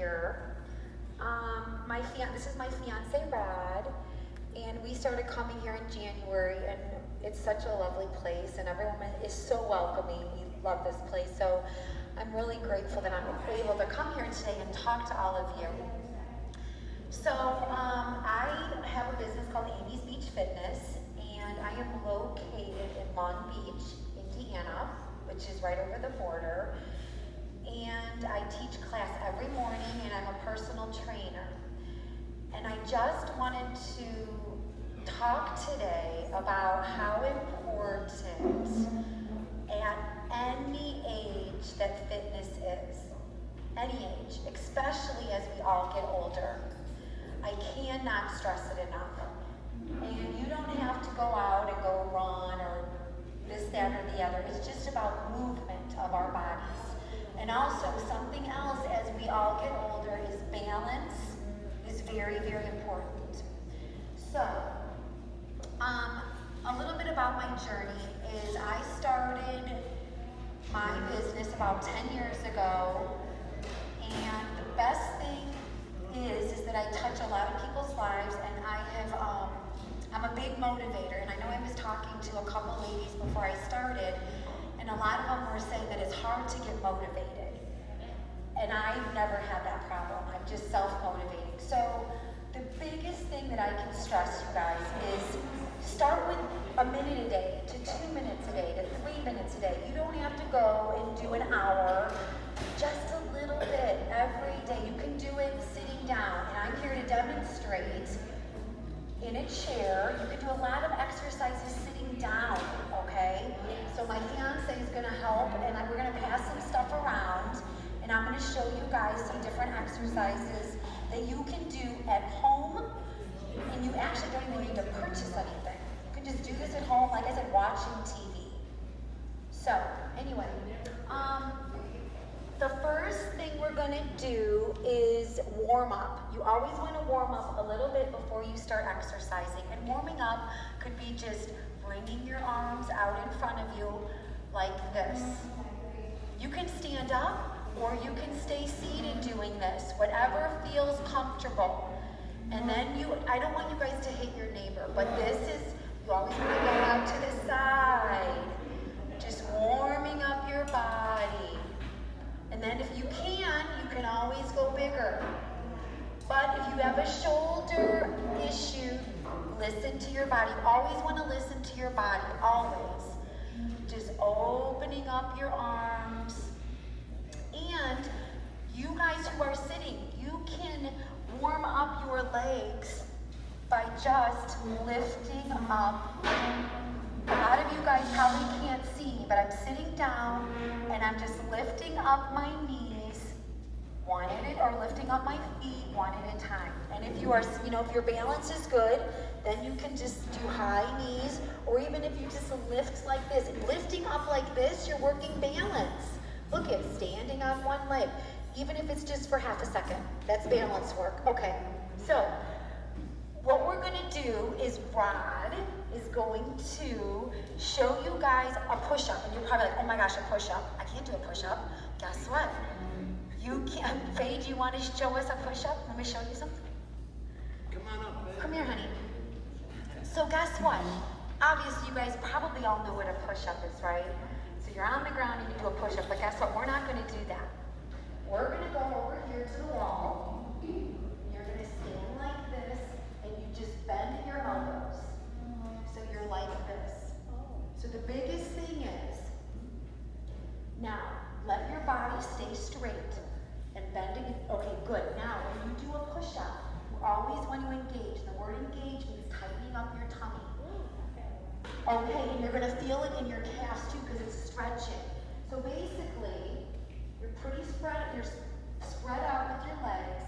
here. This is my fiance Rod, and we started coming here in January, and it's such a lovely place, and everyone is so welcoming. We love this place, so I'm really grateful that I'm able to come here today and talk to all of you. So I have a business called Amy's Beach Fitness, and I am located in Long Beach, Indiana, which is right over the border. And I teach class every morning, and I'm a personal trainer. And I just wanted to talk today about how important at any age that fitness is. Any age, especially as we all get older. I cannot stress it enough. And you don't have to go out and go run or this, that, or the other. It's just about movement of our bodies. And also something else as we all get older is balance is very, very important. So, a little bit about my journey is I started my business about 10 years ago, and the best thing is that I touch a lot of people's lives, and I'm a big motivator, and I know I was talking to a couple ladies before I started, and a lot of them were saying that it's hard to get motivated. And I've never had that problem. I'm just self-motivating. So the biggest thing that I can stress you guys is start with a minute a day to 2 minutes a day to 3 minutes a day. You don't have to go and do an hour, just a little bit every day. You can do it sitting down, and I'm here to demonstrate in a chair. You can do a lot of exercises sitting down, okay? So my fiance is gonna help, and we're gonna pass some stuff around, and I'm gonna show you guys some different exercises that you can do at home, and you actually don't even need to purchase anything. You can just do this at home, like I said, watching TV. So, anyway, the first thing we're gonna do is warm up. You always wanna warm up a little bit before you start exercising. And warming up could be just bringing your arms out in front of you like this. You can stand up or you can stay seated doing this, whatever feels comfortable. And then I don't want you guys to hit your neighbor, but this is, you always wanna go out to the side. Just warming up your body. And then if you can always go bigger. But if you have a shoulder issue, listen to your body. You always want to listen to your body, always. Just opening up your arms. And you guys who are sitting, you can warm up your legs by just lifting up. A lot of you guys probably can't see me, but I'm sitting down and I'm just lifting up my knees, one at a time, or lifting up my feet one at a time. And if you are, if your balance is good, then you can just do high knees, or even if you just lift like this. Lifting up like this, you're working balance. Look at standing on one leg, even if it's just for half a second. That's balance work. Okay, so what we're gonna do is Rod is going to show you guys a push-up. And you're probably like, oh my gosh, a push-up. I can't do a push-up. Guess what? You can't. Faye, do you want to show us a push-up? Let me show you something. Come on up, Faye. Come here, honey. So guess what? Obviously, you guys probably all know what a push-up is, right? So you're on the ground and you do a push-up, but guess what? We're not gonna do that. We're gonna go over here to the wall. You're gonna stand like this, and you just bend your elbows. So you're like this. So the biggest thing is, now, let your body stay straight and bending. Okay, good. Now, when you do a push-up, you always want to engage. The word engage means tightening up your tummy. Okay, and you're gonna feel it in your calves too because it's stretching. So basically, you're spread out with your legs,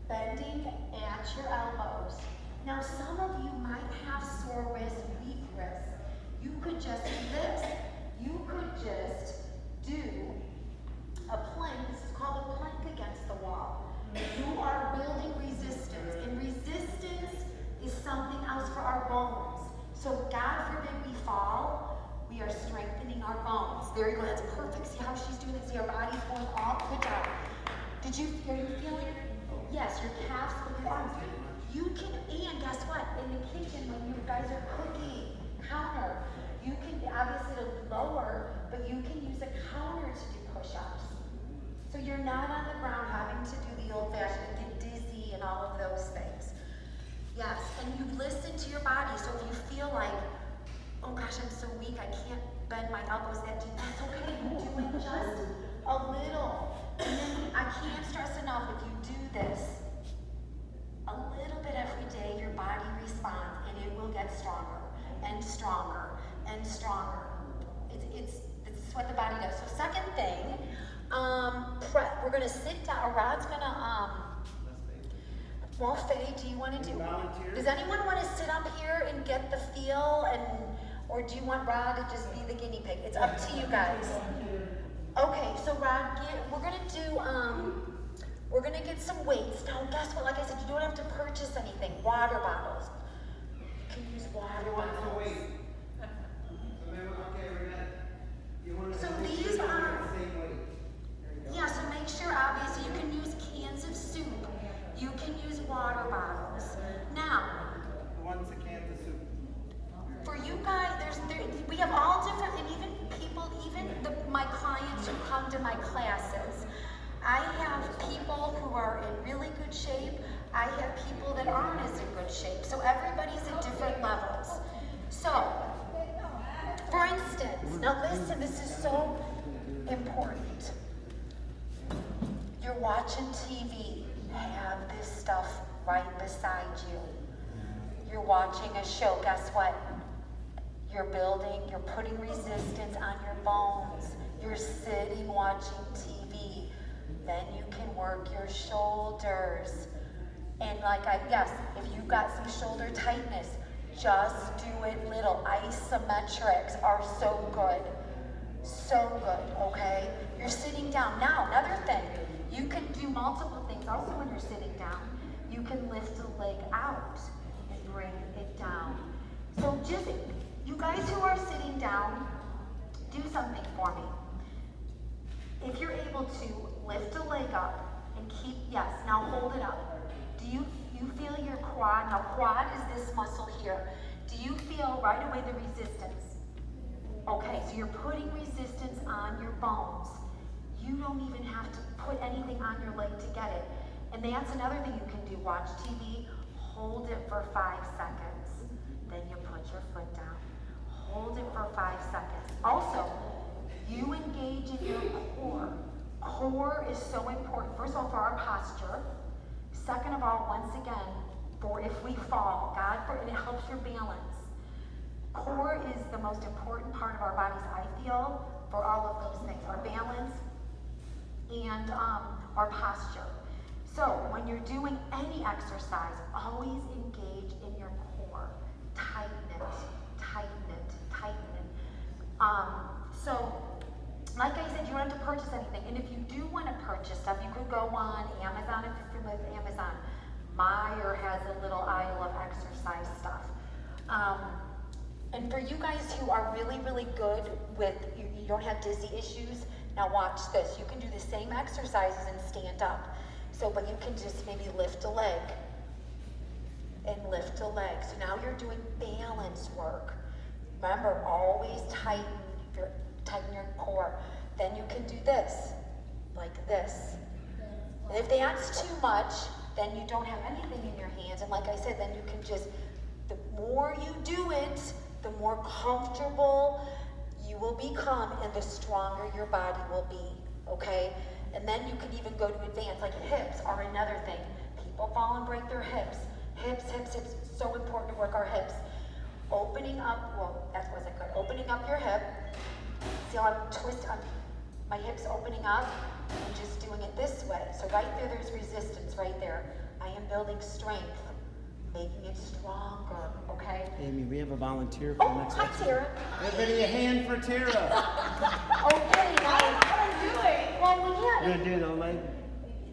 bending at your elbows. Now, some of you might have sore wrists, weak wrists. You could just do this. You could just do a plank. This is called a plank against the wall. You are building resistance, and resistance is something else for our bones. So God forbid we fall, we are strengthening our bones. There you go, that's perfect. See how she's doing it? See, our body's going up. Good job. Are you feeling? Yes, your calves and your arms. You can, and guess what? In the kitchen, when you guys are cooking, counter, you can, obviously it'll be lower, but you can use a counter to do push-ups. So you're not on the ground having to do the old-fashioned and get dizzy and all of those things. Yes, and you listen to your body. So if you feel like, oh gosh, I'm so weak, I can't bend my elbows that deep, that's okay. You're doing just a little. And then I can't stress enough, if you do this a little bit every day, your body responds and it will get stronger and stronger and stronger. It's what the body does. So second thing, we're gonna sit down. Rod's gonna well, Faye, do you want to do? Does anyone want to sit up here and get the feel, or do you want Rod to just be the guinea pig? It's up to you guys. Okay, so Rod, we're gonna get some weights. Now, guess what? Like I said, you don't have to purchase anything. Water bottles. You can use water bottles. So these are. Yeah. So make sure, obviously, you can use cans of soup. You can use water bottles. Now, What's a can of soup? for you guys, we have all different, and even people, my clients who come to my classes, I have people who are in really good shape. I have people that aren't as in good shape. So everybody's at different levels. So, for instance, now listen, this is so important. You're watching TV. Have this stuff right beside you. You're watching a show, guess what? You're putting resistance on your bones. You're sitting watching TV. Then you can work your shoulders. And if you've got some shoulder tightness, just do it little. Isometrics are so good. So good, okay? You're sitting down. Now, another thing, you can do multiple things. Also, when you're sitting down, you can lift a leg out and bring it down. So just, you guys who are sitting down, do something for me. If you're able to lift a leg up and keep, yes, now hold it up. Do you feel your quad? Now, quad is this muscle here. Do you feel right away the resistance? Okay, so you're putting resistance on your bones. You don't even have to put anything on your leg to get it. And that's another thing you can do. Watch TV, hold it for 5 seconds. Then you put your foot down. Hold it for 5 seconds. Also, you engage in your core. Core is so important. First of all, for our posture. Second of all, once again, for if we fall, and it helps your balance. Core is the most important part of our bodies, I feel, for all of those things. Our balance and our posture. So when you're doing any exercise, always engage in your core. Tighten it, tighten it, tighten it. So, like I said, you don't have to purchase anything. And if you do want to purchase stuff, you could go on Amazon if you're familiar with Amazon. Meijer has a little aisle of exercise stuff. And for you guys who are really, really good with, you don't have dizzy issues, now watch this. You can do the same exercises and stand up. So, but you can just maybe lift a leg and lift a leg. So now you're doing balance work. Remember, always tighten your core. Then you can do this, like this. And if that's too much, then you don't have anything in your hands. And like I said, then you can just, the more you do it, the more comfortable you will become and the stronger your body will be, okay? And then you can even go to advanced, like hips are another thing. People fall and break their hips. Hips, so important to work our hips. Opening up, well, that wasn't good. Opening up your hip. See how my hips opening up and just doing it this way. So right there's resistance right there. I am building strength, making it stronger, okay? Amy, we have a volunteer for the next Hi, Tara. Everybody a hand for Tara. Okay, now what are you doing? Well, we We're have gonna do the leg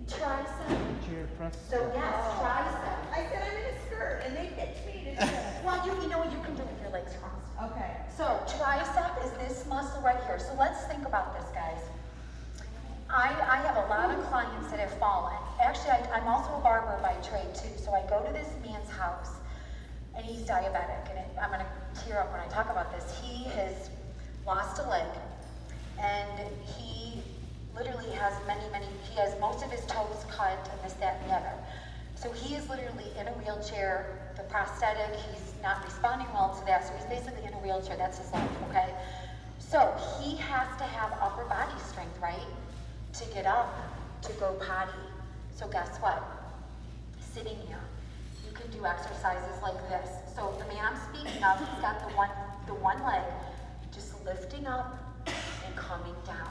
tricep. chair press. So yes, tricep. I said I'm in a skirt and they picked me to do it. Well, you know what you can do with your legs crossed. Okay. So tricep is this muscle right here. So let's think about this, guys. I have a lot of clients that have fallen. Actually, I'm also a barber by trade too, so I go to this man's house, and he's diabetic, and I'm gonna tear up when I talk about this. He has lost a leg, and he literally has he has most of his toes cut and this, that, and the other. So he is literally in a wheelchair, the prosthetic, he's not responding well to that, so he's basically in a wheelchair, that's his life, okay? So he has to have upper body strength, right? To get up, to go potty. So guess what? Sitting here, you can do exercises like this. So the man I'm speaking of, he's got the one leg just lifting up and coming down.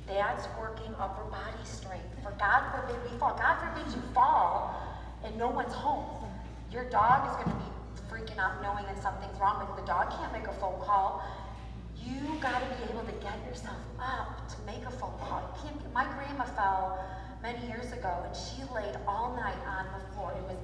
That's working upper body strength. For God forbid we fall. God forbid you fall and no one's home. Your dog is gonna be freaking out knowing that something's wrong, but the dog can't make a phone call. You gotta be able to get yourself up to make a phone call. You can't be, my grandma fell many years ago and she laid all night on the floor. It was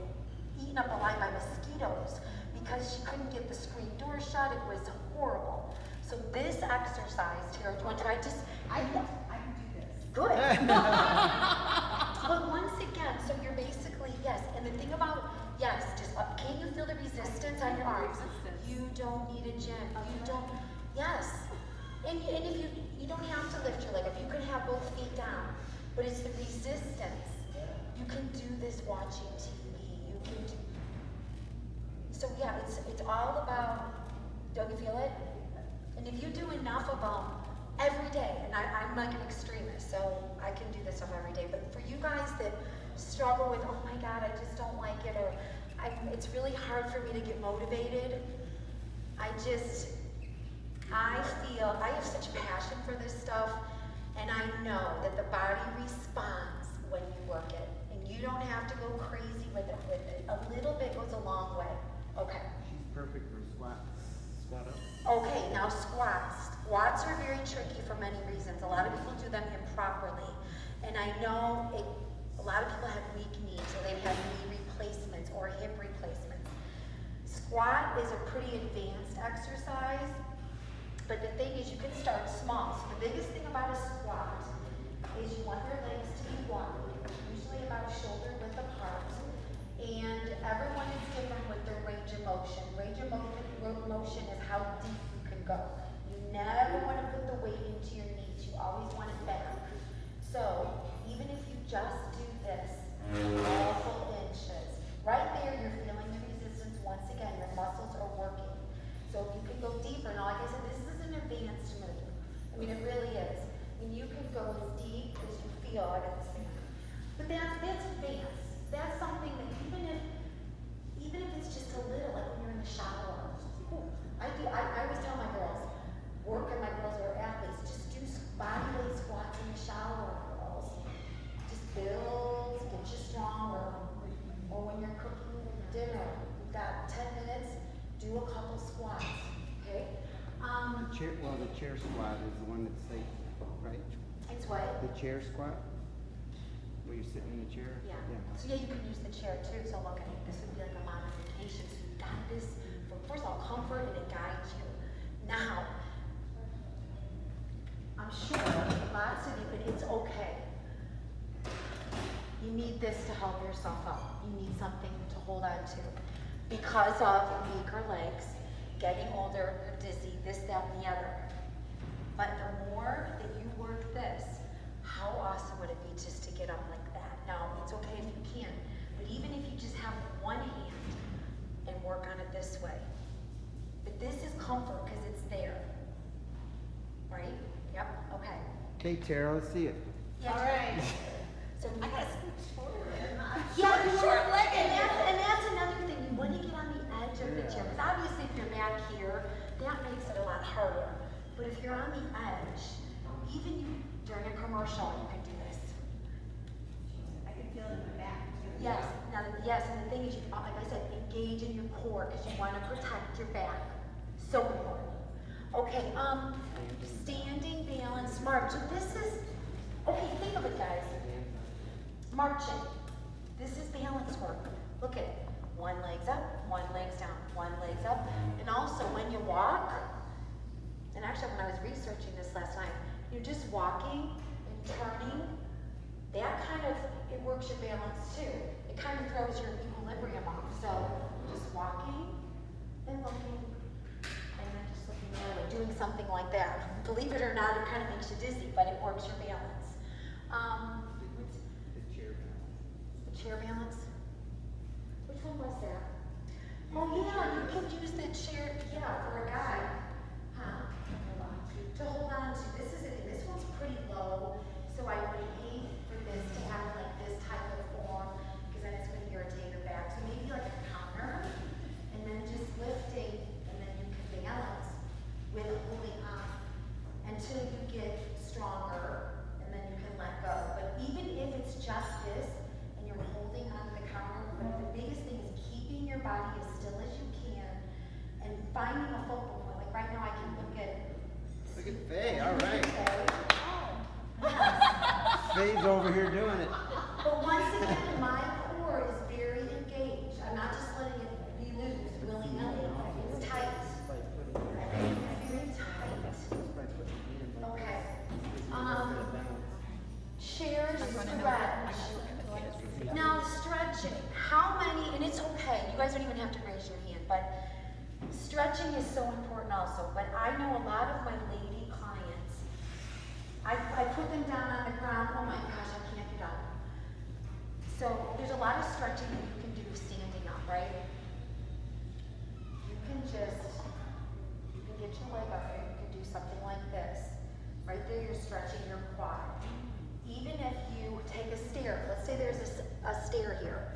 eaten up alive by mosquitoes because she couldn't get the screen door shut. It was horrible. So this exercise, Tara, do you want to try? I can do this. Good. But once again, so you're basically, yes, and the thing about, yes, just can you feel the resistance on your arms? You don't need a gym. You don't, yes. And if you don't have to lift your leg up, you can have both feet down, but it's the resistance. You can do this watching TV. You can do, so yeah, it's all about, don't you feel it? And if you do enough of them every day, and I'm like an extremist, so I can do this stuff every day, but for you guys that struggle with, oh my God, I just don't like it, or it's really hard for me to get motivated, I feel, I have such passion for this stuff, and I know that the body responds when you work it, and you don't have to go crazy with it. A little bit goes a long way. Okay. She's perfect for squats. Squat up. Okay, now squats. Squats are very tricky for many reasons. A lot of people do them improperly. And I know a lot of people have weak knees, so they have knee replacements or hip replacements. Squat is a pretty advanced exercise, but the thing is you can start small. So the biggest thing about a squat is you want your legs to be wide, usually about shoulder width apart. And everyone is different with their range of motion. Range of motion is how deep you can go. You never want to put the weight into your knees. You always want it back. So even if you just do this, all full inches, right there you're feeling the resistance once again. Your muscles are working. So if you can go deeper, and like I said, this is an advanced move. I mean, it really is. And you can go as deep as you feel. I got this thing. But that's advanced. That's something that even if it's just a little, like when you're in the shower. I always tell my girls, and my girls who are athletes, just do body weight squats in the shower, girls. Just build, get you stronger. Or when you're cooking dinner, you've got 10 minutes, do a couple squats, okay? The chair squat is the one that's safe, right? It's what? The chair squat, where you're sitting in the chair? Yeah. So yeah, you can use the chair too. So look, I think this would be like a modification. So you got this for, first of all, comfort, and it guides you. Now, I'm sure lots of you, and it's okay. You need this to help yourself up. You need something to hold on to. Because of weaker legs, getting older, you're dizzy, this, that, and the other. But the more that you work this, how awesome would it be just to get up like that? Now, it's okay if you can, but even if you just have one hand and work on it this way. But this is comfort because it's there. Right? Yep, okay. Okay, Tara, let's see it. Yeah, All right. So I gotta scoot forward. yeah, Short-legged. And that's another thing. You want to get on the edge of the chair. Because obviously if you're back here, that makes it a lot harder. But if you're on the edge, even during a commercial, you can do this. I can feel it in my back. Yes. Now, yes, and the thing is, like I said, engage in your core because you want to protect your back. So important. Okay, standing balance march. So this is, okay, think of it, guys. Marching. This is balance work. Look at it. One leg's up, one leg's down, one leg's up. And also when you walk, and actually when I was researching this last night, you're just walking and turning, that kind of, it works your balance too. It kind of throws your equilibrium off. So just walking and looking, and then just looking the other way, doing something like that. Believe it or not, it kind of makes you dizzy, but it works your balance. The chair balance. The chair balance? Which one was that? Oh yeah, you can use the chair, yeah, for a guide. Huh? To hold on to. This is it. This one's pretty low, so I would hate for this to have like this type of form, because then it's going to irritate your back. So maybe like a counter, and then just lifting, and then you can balance with holding on until you get stronger, and then you can let go. But even if it's just this, and you're holding on to the counter, but the biggest thing is keeping your body as still as you can, and finding a focal point. Like right now, I can look at. Look at Faye, all right. Yes. Faye's over here doing it. But once again, my core is very engaged. I'm not just letting it be loose, willy-nilly. It's tight. By putting it Very tight. by putting it in like Okay. this. Chair stretch. Now stretching. How many, and it's okay, you guys don't even have to raise your hand, but stretching is so important also. But I know a lot of my lady clients, I put them down on the ground, oh my gosh, I can't get up. So there's a lot of stretching that you can do standing up, right? You can get your leg up there, you can do something like this. Right there, you're stretching your quad. Even if you take a stair, let's say there's a stair here.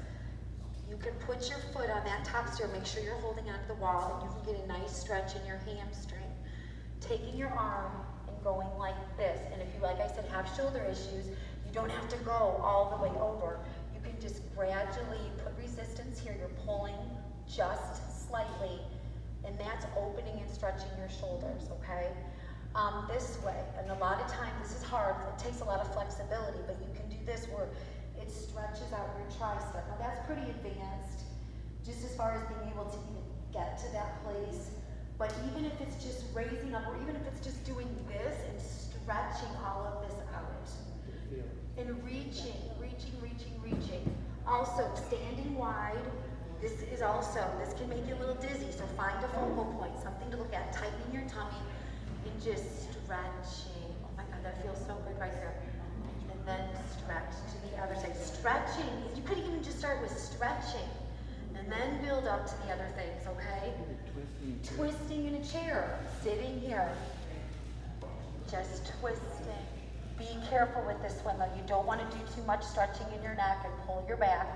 You can put your foot on that top stair, make sure you're holding onto the wall, and you can get a nice stretch in your hamstring. Taking your arm and going like this. And if you, like I said, have shoulder issues, you don't have to go all the way over. You can just gradually put resistance here. You're pulling just slightly, and that's opening and stretching your shoulders, okay? This way, and a lot of times this is hard, it takes a lot of flexibility, but you can do this where it stretches out your tricep. Now that's pretty advanced, just as far as being able to even get to that place. But even if it's just raising up, or even if it's just doing this and stretching all of this out, and reaching. Also, standing wide, this can make you a little dizzy, so find a focal point, something to look at, tightening your tummy, and just stretching. Oh my God, that feels so good right there. And then stretch to the other side. Stretching, you could even just start with stretching, and then build up to the other things, okay? Twisting in a chair, sitting here, just twisting. Be careful with this one though. You don't want to do too much stretching in your neck and pull your back.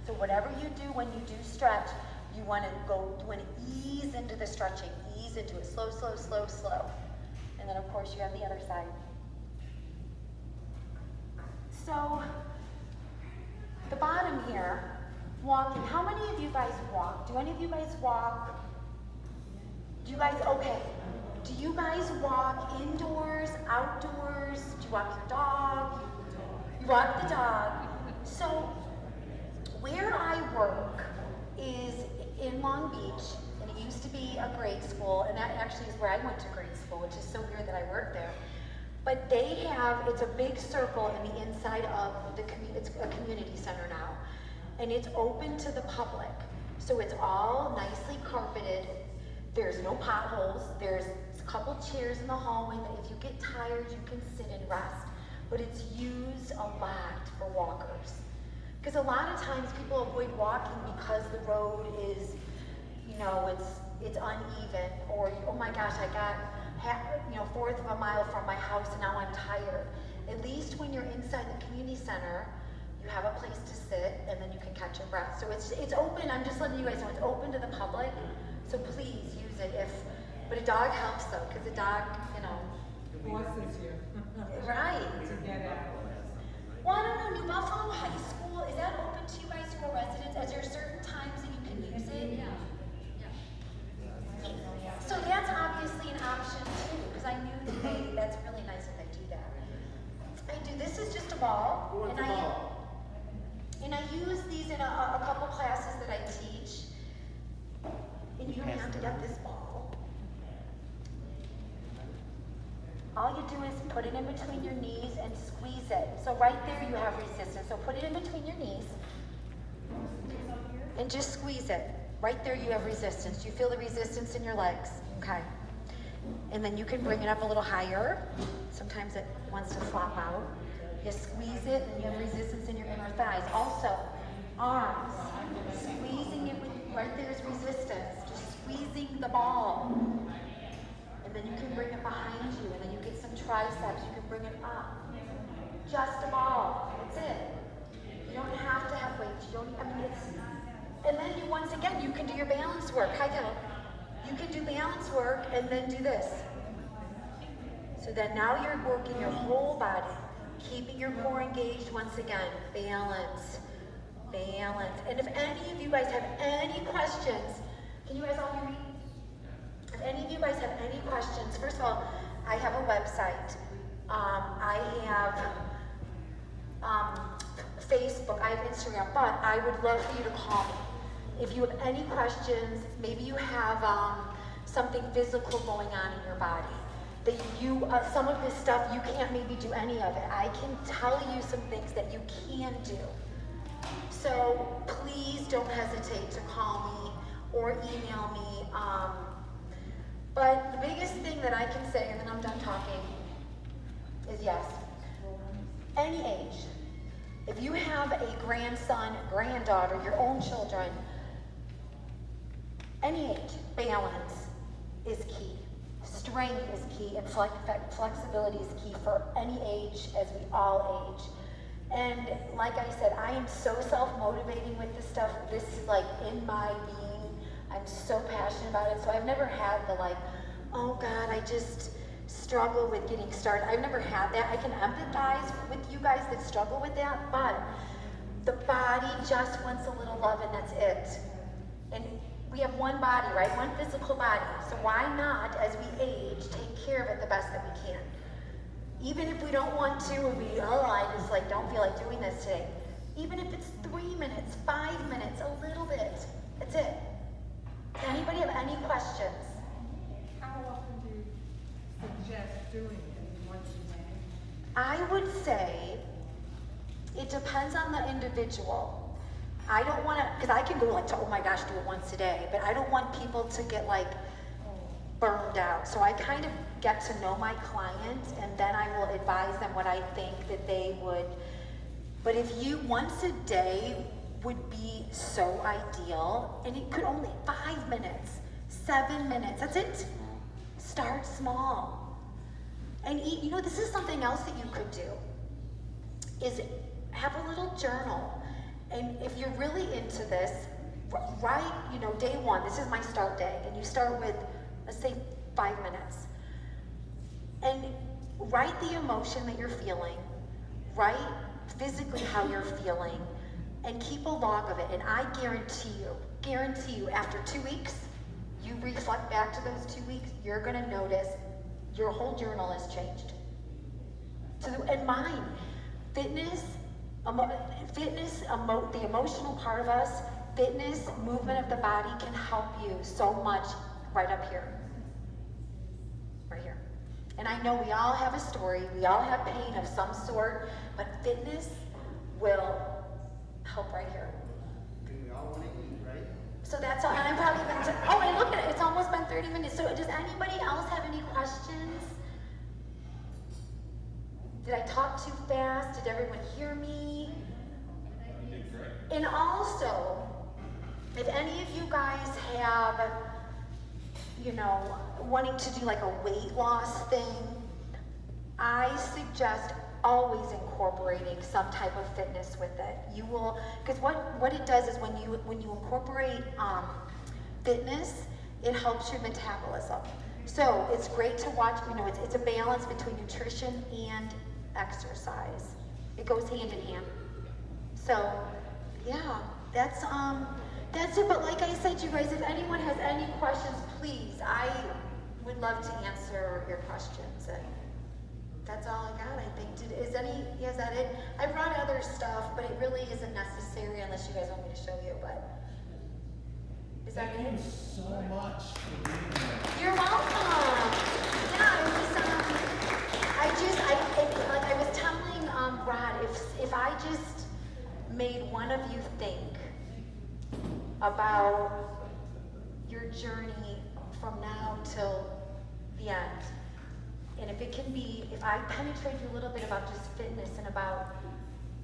So whatever you do when you do stretch, you want to ease into the stretching, ease into it, slow. And then of course you have the other side. So the bottom here, walking. How many of you guys walk? Do any of you guys walk? Do you guys, okay. Do you guys walk indoors, outdoors? Do you walk your dog? You walk the dog. So where I work is in Long Beach, and it used to be a grade school, and that actually is where I went to grade school, which is so weird that I worked there. But they have, it's a big circle in the inside of it's a community center now, and it's open to the public. So it's all nicely carpeted. There's no potholes. There's a couple chairs in the hallway that if you get tired, you can sit and rest. But it's used a lot for walkers. Because a lot of times people avoid walking because the road is, it's uneven, or, oh my gosh, I got fourth of a mile from my house and now I'm tired. At least when you're inside the community center, you have a place to sit and then you can catch your breath. So it's open, I'm just letting you guys know, it's open to the public. So please use it but a dog helps though, because a dog, Forces you. right. To get out. Well, I don't know, New Buffalo High School, is that open to you guys who are residents? Is there certain times that you can use it? Yeah. So that's obviously an option too, because I knew that that's really nice that they do that. I do, this is just a ball, and I use these in a couple classes that I teach. And you don't have to get this ball. All you do is put it in between your knees and squeeze it. So right there you have resistance. So put it in between your knees and just squeeze it. Right there you have resistance. Do you feel the resistance in your legs? Okay. And then you can bring it up a little higher. Sometimes it wants to flop out. You squeeze it and you have resistance in your inner thighs. Also, arms. Squeezing it with, right there is resistance. Just squeezing the ball. And then you can bring it behind you, and then you get some triceps, you can bring it up. Just a ball, that's it. You don't have to have weights, you don't, I mean, it's, and then you, once again, you can do your balance work. Hi, Kel. You can do balance work and then do this. So then now you're working your whole body, keeping your core engaged once again. Balance, balance. And if any of you guys have any questions, can you guys all hear me? If any of you guys have any questions, first of all, I have a website. I have Facebook, I have Instagram, but I would love for you to call me. If you have any questions, maybe you have something physical going on in your body, that you, some of this stuff, you can't maybe do any of it. I can tell you some things that you can do. So please don't hesitate to call me or email me. But the biggest thing that I can say, and then I'm done talking, is yes. Any age. If you have a grandson, granddaughter, your own children, any age, balance is key. Strength is key, and flexibility is key for any age, as we all age. And like I said, I am so self-motivating with this stuff. This is like in my being. I'm so passionate about it. So I've never had the like, oh God, I just struggle with getting started. I've never had that. I can empathize with you guys that struggle with that, but the body just wants a little love, and that's it. And we have one body, right? One physical body. So why not, as we age, take care of it the best that we can? Even if we don't want to, or I just like don't feel like doing this today. Even if it's 3 minutes, 5 minutes, a little bit. That's it. Does anybody have any questions? How often do you suggest doing it? Once a day? I would say it depends on the individual. I don't want to, because I can go like, oh my gosh, do it once a day, but I don't want people to get like burned out. So I kind of get to know my client, and then I will advise them what I think that they would. But if you, once a day would be so ideal, and it could only 5 minutes, 7 minutes, that's it. Start small. And eat, you know, this is something else that you could do, is have a little journal. And if you're really into this, write, you know, day one, this is my start day, and you start with, let's say 5 minutes. And write the emotion that you're feeling, write physically how you're feeling, and keep a log of it. And I guarantee you, after 2 weeks, you reflect back to those 2 weeks, you're gonna notice your whole journal has changed. So, and mine, fitness, the emotional part of us, fitness, movement of the body can help you so much right up here. Right here. And I know we all have a story, we all have pain of some sort, but fitness will help right here. And we all want to eat, right? So that's all, and I've probably been, oh, and look at it, it's almost been 30 minutes. So does anybody else have any questions? Did I talk too fast? Did everyone hear me? And also, if any of you guys have, you know, wanting to do like a weight loss thing, I suggest always incorporating some type of fitness with it. You will, because what it does is when you incorporate fitness, it helps your metabolism. So it's great to watch, you know, it's a balance between nutrition and exercise. It goes hand in hand. So yeah, that's it. But like I said, you guys, if anyone has any questions, please, I would love to answer your questions. And that's all I got, I think. Is that it? I brought other stuff, but it really isn't necessary unless you guys want me to show you, but is that it? Thank you so much for being here. You're welcome. Yeah, I made one of you think about your journey from now till the end. And if it can be, if I penetrate you a little bit about just fitness and about,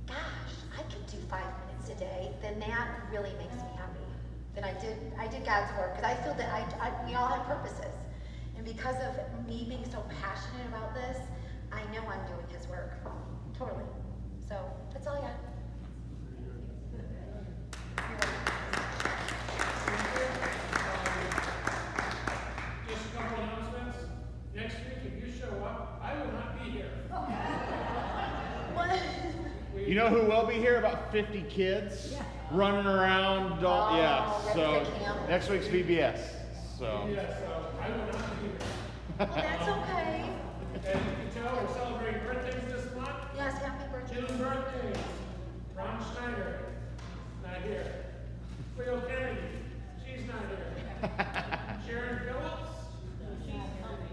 gosh, I could do 5 minutes a day, then that really makes me happy. Then I did God's work, because I feel that we all have purposes. And because of me being so passionate about this, I know I'm doing His work, totally. So, that's all I got. Just a couple announcements. Next week, if you show up, I will not be here. What? You know who will be here? About 50 kids running around. Oh, Yeah. ready So for camp. next week's VBS. So Yeah, so I will not be here. Well, that's okay. And you can tell we're celebrating birthdays this month. Yes, happy birthday. Children's birthdays. Ron Schneider, not here. Cleo